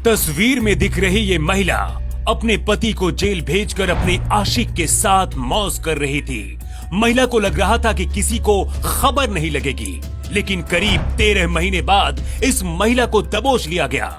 तस्वीर में दिख रही ये महिला अपने पति को जेल भेजकर अपने आशिक के साथ मौज कर रही थी। महिला को लग रहा था कि किसी को खबर नहीं लगेगी, लेकिन करीब 13 महीने बाद इस महिला को दबोच लिया गया।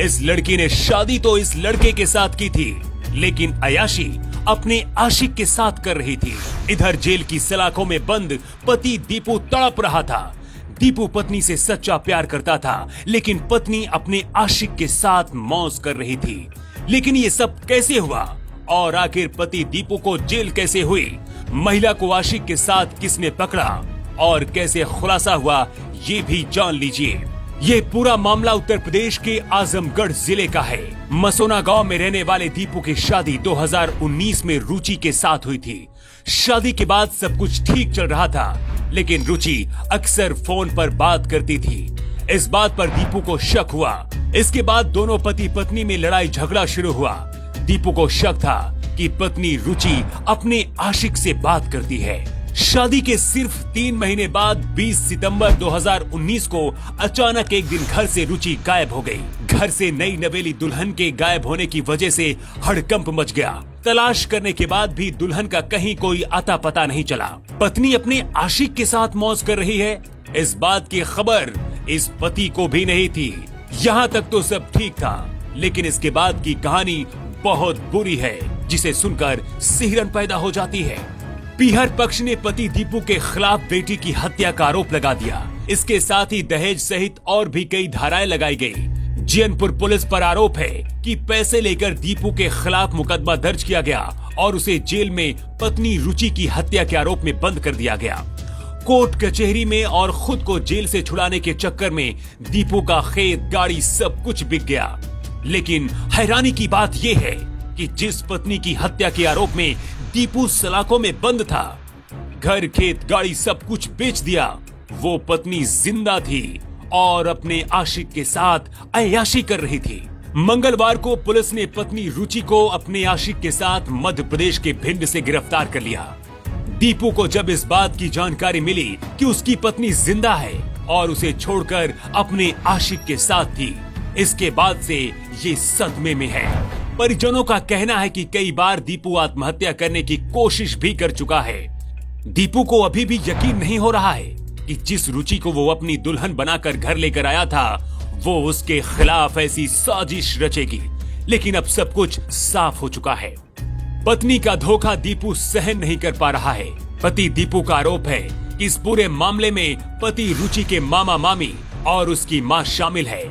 इस लड़की ने शादी तो इस लड़के के साथ की थी, लेकिन अयाशी अपने आशिक के साथ कर रही थी। इधर जेल की सलाखों में बंद पति दीपू तड़प रहा था। दीपू पत्नी से सच्चा प्यार करता था, लेकिन पत्नी अपने आशिक के साथ मौज कर रही थी। लेकिन ये सब कैसे हुआ और आखिर पति दीपू को जेल कैसे हुई? महिला को आशिक के साथ किसने पकड़ा और कैसे खुलासा हुआ, ये भी जान लीजिए। ये पूरा मामला उत्तर प्रदेश के आजमगढ़ जिले का है। मसोना गांव में रहने वाले दीपू की शादी 2019 में रुचि के साथ हुई थी। शादी के बाद सब कुछ ठीक चल रहा था, लेकिन रुचि अक्सर फोन पर बात करती थी। इस बात पर दीपू को शक हुआ। इसके बाद दोनों पति पत्नी में लड़ाई झगड़ा शुरू हुआ। दीपू को शक था कि पत्नी रुचि अपने आशिक से बात करती है। शादी के सिर्फ 3 महीने बाद 20 सितंबर 2019 को अचानक एक दिन घर से रुचि गायब हो गई। घर से नई नवेली दुल्हन के गायब होने की वजह से हड़कंप मच गया। तलाश करने के बाद भी दुल्हन का कहीं कोई आता पता नहीं चला। पत्नी अपने आशिक के साथ मौज कर रही है, इस बात की खबर इस पति को भी नहीं थी। यहाँ तक तो सब ठीक था, लेकिन इसके बाद की कहानी बहुत बुरी है, जिसे सुनकर सिहरन पैदा हो जाती है। पीहर पक्ष ने पति दीपू के खिलाफ बेटी की हत्या का आरोप लगा दिया। इसके साथ ही दहेज सहित और भी कई धाराएं लगाई गई। जियनपुर पुलिस पर आरोप है कि पैसे लेकर दीपू के खिलाफ मुकदमा दर्ज किया गया और उसे जेल में पत्नी रुचि की हत्या के आरोप में बंद कर दिया गया। कोर्ट कचहरी में और खुद को जेल से छुड़ाने के चक्कर में दीपू का खेत, गाड़ी सब कुछ बिक गया। लेकिन हैरानी की बात यह है कि जिस पत्नी की हत्या के आरोप में दीपू सलाखों में बंद था, घर, खेत, गाड़ी सब कुछ बेच दिया, वो पत्नी जिंदा थी और अपने आशिक के साथ अय्याशी कर रही थी। मंगलवार को पुलिस ने पत्नी रुचि को अपने आशिक के साथ मध्य प्रदेश के भिंड से गिरफ्तार कर लिया। दीपू को जब इस बात की जानकारी मिली कि उसकी पत्नी जिंदा है और उसे छोड़कर अपने आशिक के साथ थी, इसके बाद से ये सदमे में है। परिजनों का कहना है कि कई बार दीपू आत्महत्या करने की कोशिश भी कर चुका है। दीपू को अभी भी यकीन नहीं हो रहा है कि जिस रुचि को वो अपनी दुल्हन बनाकर घर लेकर आया था, वो उसके खिलाफ ऐसी साजिश रचेगी। लेकिन अब सब कुछ साफ हो चुका है। पत्नी का धोखा दीपू सहन नहीं कर पा रहा है। पति दीपू का आरोप है कि इस पूरे मामले में पति रुचि के मामा मामी और उसकी मां शामिल है।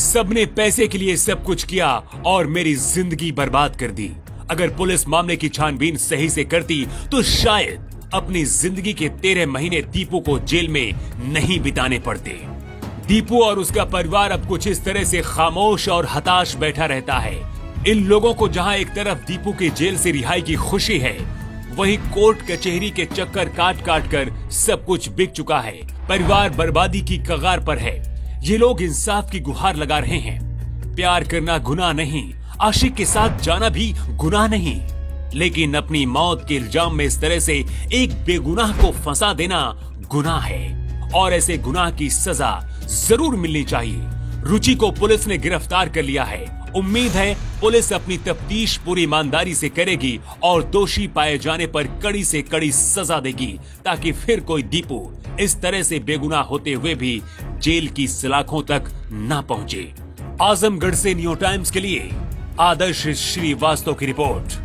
सबने पैसे के लिए सब कुछ किया और मेरी जिंदगी बर्बाद कर दी। अगर पुलिस मामले की छानबीन सही से करती तो शायद अपनी जिंदगी के 13 महीने दीपू को जेल में नहीं बिताने पड़ते। दीपू और उसका परिवार अब कुछ इस तरह से खामोश और हताश बैठा रहता है। इन लोगों को जहां एक तरफ दीपू के जेल से रिहाई की खुशी है, वहीं कोर्ट कचहरी के चक्कर काट काट कर सब कुछ बिक चुका है। परिवार बर्बादी की कगार पर है। ये लोग इंसाफ की गुहार लगा रहे हैं। प्यार करना गुनाह नहीं, आशिक के साथ जाना भी गुनाह नहीं, लेकिन अपनी मौत के इल्जाम में इस तरह से एक बेगुनाह को फंसा देना गुनाह है और ऐसे गुनाह की सजा जरूर मिलनी चाहिए। रुचि को पुलिस ने गिरफ्तार कर लिया है। उम्मीद है पुलिस अपनी तफ्तीश पूरी ईमानदारी से करेगी और दोषी पाए जाने पर कड़ी से कड़ी सजा देगी, ताकि फिर कोई दीपू इस तरह से बेगुनाह होते हुए भी जेल की सलाखों तक न पहुंचे। आजमगढ़ से न्यू टाइम्स के लिए आदर्श श्रीवास्तव की रिपोर्ट।